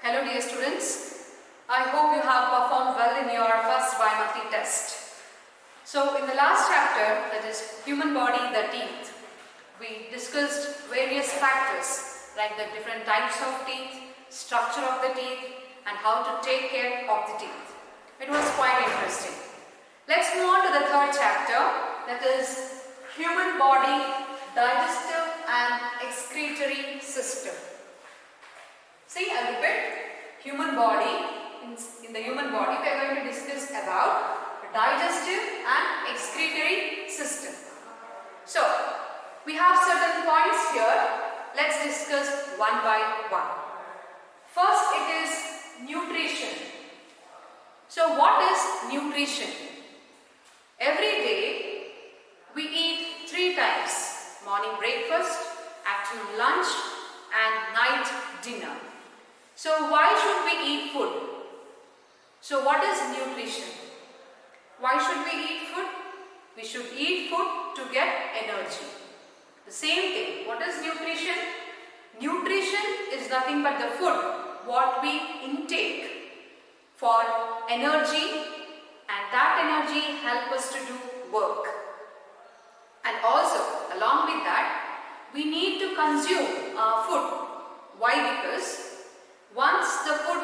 Hello dear students, I hope you have performed well in your first bi-monthly test. So in the last chapter, that is human body, the teeth, we discussed various factors like the different types of teeth, structure of the teeth and how to take care of the teeth. It was quite interesting. Let's move on to the third chapter, that is human body, digestive and excretory system. See, I'll repeat, human body, in the human body we are going to discuss about the digestive and excretory system. So, we have certain points here, let's discuss one by one. First it is nutrition. So what is nutrition? Every day we eat 3 times, morning breakfast, afternoon lunch and night dinner. So why should we eat food? So what is nutrition? Why should we eat food? We should eat food to get energy. The same thing. What is nutrition? Nutrition is nothing but the food what we intake for energy, and that energy help us to do work. And also along with that we need to consume our food. Why? Because once the food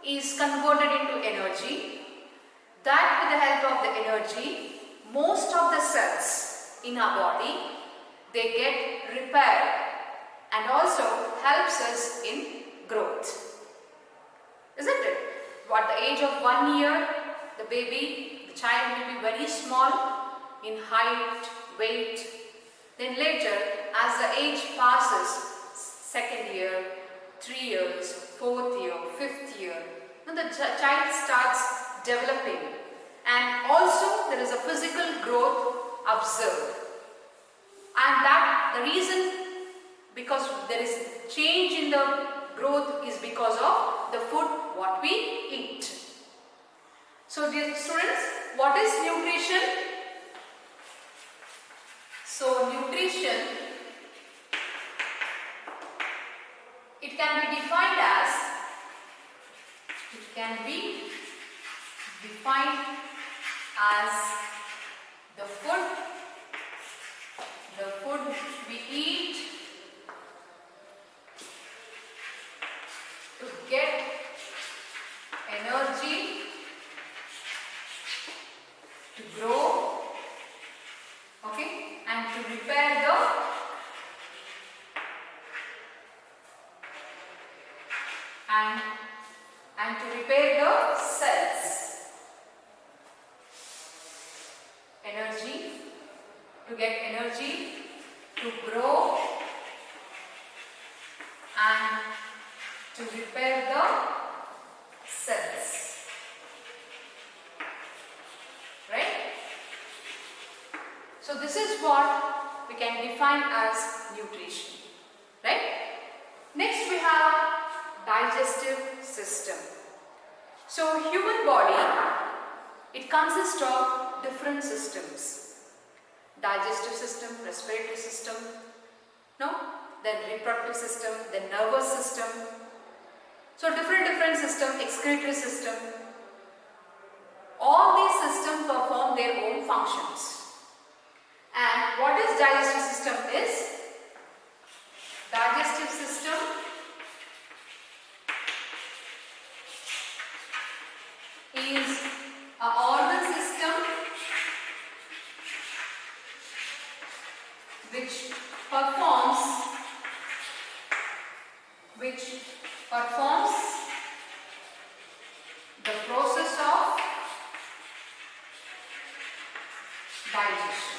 is converted into energy, that with the help of the energy, most of the cells in our body, they get repaired and also helps us in growth. Isn't it? At the age of 1 year, the child will be very small in height, weight. Then later, as the age passes, 2nd year, 3 years, 4th year, 5th year, then the child starts developing, and also there is a physical growth observed. And that the reason, because there is change in the growth, is because of the food what we eat. So dear students, what is nutrition? So nutrition, it can be defined as the food we eat to get energy, to grow, okay, and to repair the cells. Energy, to get energy, to grow and to repair the cells. Right? So this is what we can define as nutrition. Right? Next we have digestive system. So human body, it consists of different systems. Digestive system, respiratory system, then reproductive system, then nervous system. So different system, excretory system. All these systems perform their own functions. And what is digestive system is? Digestive system is an organ system which performs the process of digestion.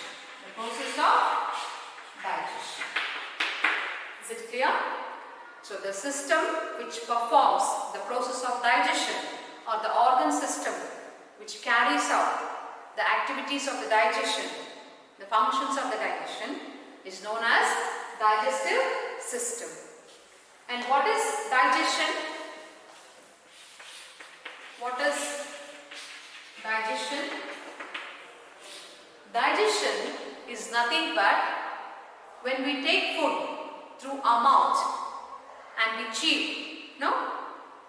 Is it clear? So the system which performs the process of digestion, or the organ system which carries out the activities of the digestion, the functions of the digestion, is known as digestive system. And what is digestion? What is digestion? Digestion is nothing but when we take food through our mouth and we chew,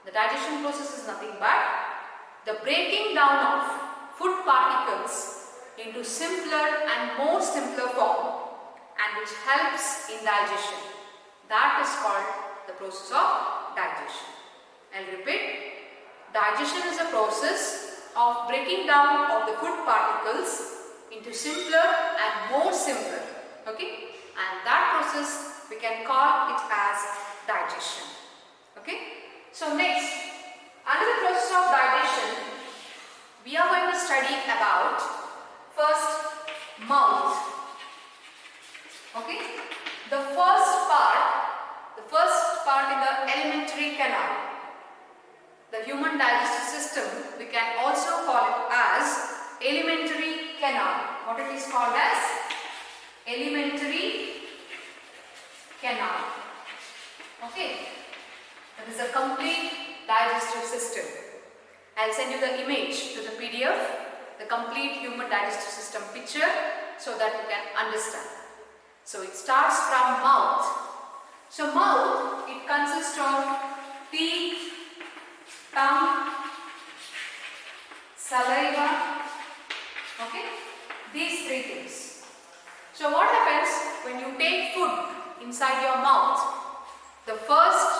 The digestion process is nothing but the breaking down of food particles into simpler and more simpler form, and which helps in digestion. That is called the process of digestion. I'll repeat. Digestion is a process of breaking down of the food particles into simpler and more simpler. Okay? And that process we can call it as digestion. Okay? So next, under the process of digestion, we are going to study about first mouth. Okay? The first part in the alimentary canal. The human digestive system, we can also call it as alimentary canal. What it is called as? Alimentary canal. Okay? That is a complete digestive system. I'll send you the image to the PDF, the complete human digestive system picture, so that you can understand. So it starts from mouth. So mouth, it consists of teeth, tongue, saliva, okay, these three things. So what happens when you take food inside your mouth? The first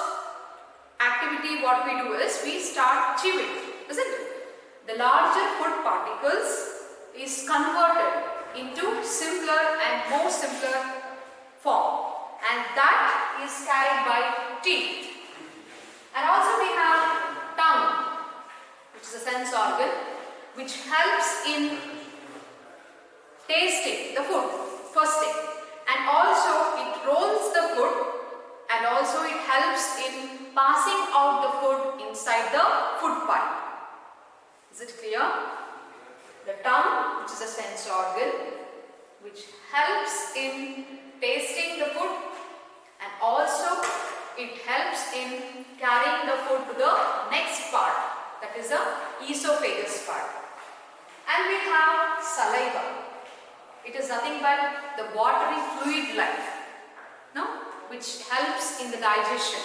activity what we do is we start chewing, isn't it? The larger food particles is converted into simpler and more simpler form, and that is carried by teeth. And also we have tongue, which is a sense organ, which helps in tasting the food, first thing, and also it rolls the food, and also it helps in passing out the food inside the food pipe. Is it clear? The tongue, which is a sense organ, which helps in tasting the food, and also it helps in carrying the food to the next part, that is the esophagus part. And we have saliva. It is nothing but the watery fluid like, no, which helps in the digestion.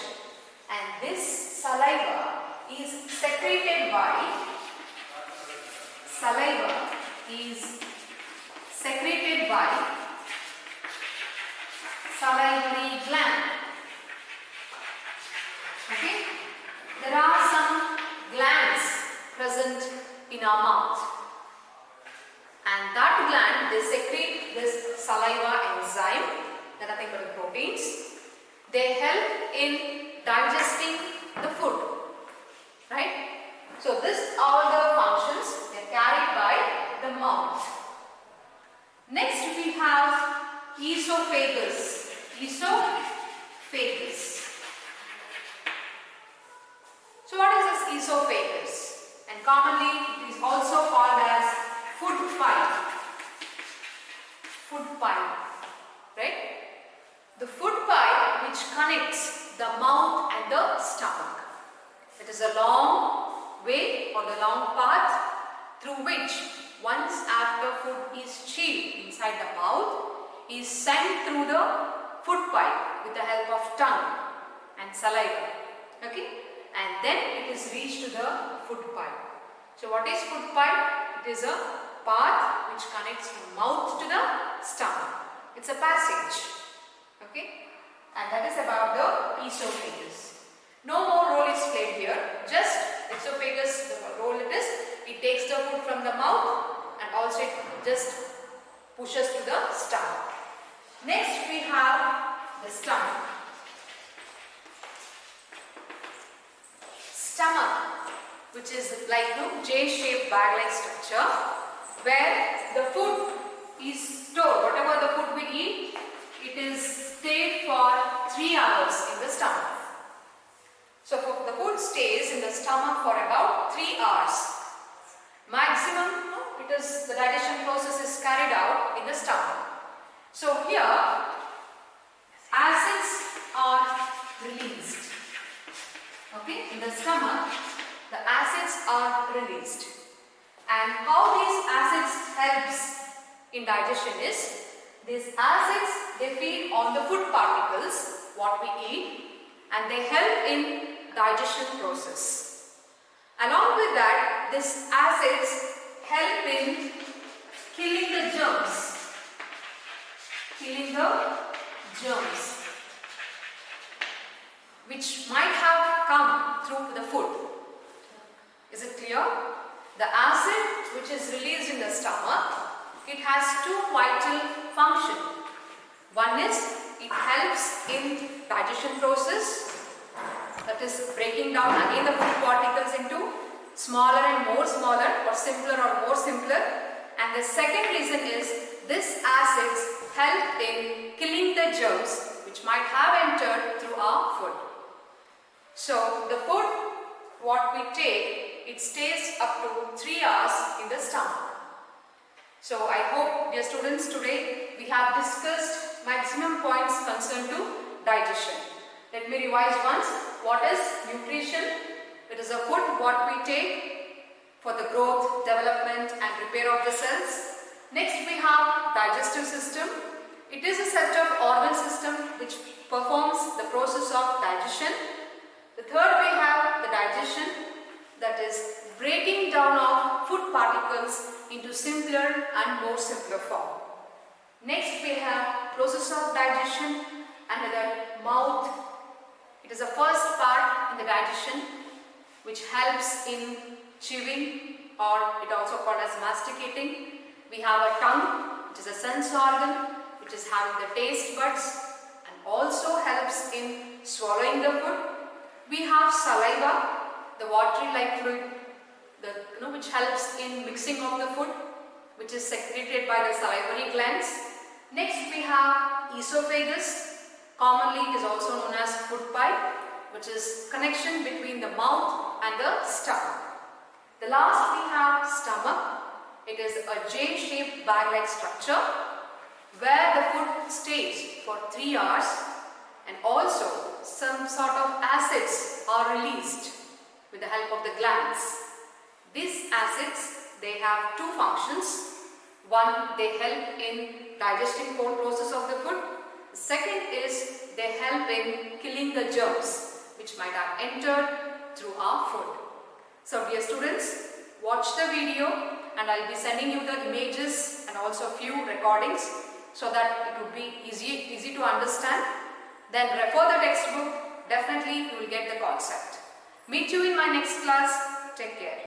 And this saliva is secreted by salivary gland. Okay? There are some glands present in our mouth, and that gland, they secrete this saliva enzyme, they are nothing but the proteins. They help in digesting the food, right? So this all the functions, they are carried by the mouth. Next we have esophagus. So what is this esophagus? And commonly it is also called as food pipe. Right? The food pipe which connects the mouth and the stomach. It is a long way or the long path through which once after food is chewed inside the mouth is sent through the food pipe with the help of tongue and saliva. Okay? And then it is reached to the food pipe. So what is food pipe? It is a path which connects from mouth to the stomach. It's a passage. Okay? And that is about the esophagus. No more role is played here. Just esophagus, the role it is, it takes the food from the mouth and also it just pushes to the stomach. Next we have the stomach. Stomach, which is like J-shaped bag-like structure, where the food is stored. Whatever the food we eat, it is stayed for 3 hours in the stomach. So the food stays in the stomach for about 3 hours. Maximum, the digestion process is carried out in the stomach. So here, acids are released. Okay, in the stomach, the acids are released. And how these acids helps in digestion is, these acids, they feed on the food particles, what we eat, and they help in digestion process. Along with that, these acids help in killing the germs. Which might have come through the food. Is it clear? The acid which is released in the stomach, it has two vital functions. One is it helps in digestion process, that is breaking down again the food particles into smaller and more smaller, or simpler or more simpler. And the second reason is these acids help in killing the germs which might have entered through our food. So the food what we take, it stays up to 3 hours in the stomach. So I hope, dear students, today we have discussed maximum points concerned to digestion. Let me revise once. What is nutrition? It is a food what we take for the growth, development and repair of the cells. Next we have digestive system. It is a set of organ system which performs the process of digestion. The third we have the digestion, that is breaking down of food particles into simpler and more simpler form. Next we have process of digestion under the mouth. It is the first part in the digestion which helps in chewing, or it also called as masticating. We have a tongue, which is a sense organ which is having the taste buds and also helps in swallowing the food. We have saliva, the watery like fluid, which helps in mixing of the food, which is secreted by the salivary glands. Next we have esophagus, commonly it is also known as food pipe, which is connection between the mouth and the stomach. The last we have stomach. It is a J-shaped bag-like structure where the food stays for 3 hours, and also some sort of acids are released with the help of the glands. These acids, they have two functions. One, they help in digesting whole process of the food. The second is they help in killing the germs which might have entered through our food. So dear students, watch the video and I will be sending you the images and also a few recordings so that it would be easy to understand. Then refer the textbook, definitely you will get the concept. Meet you in my next class. Take care.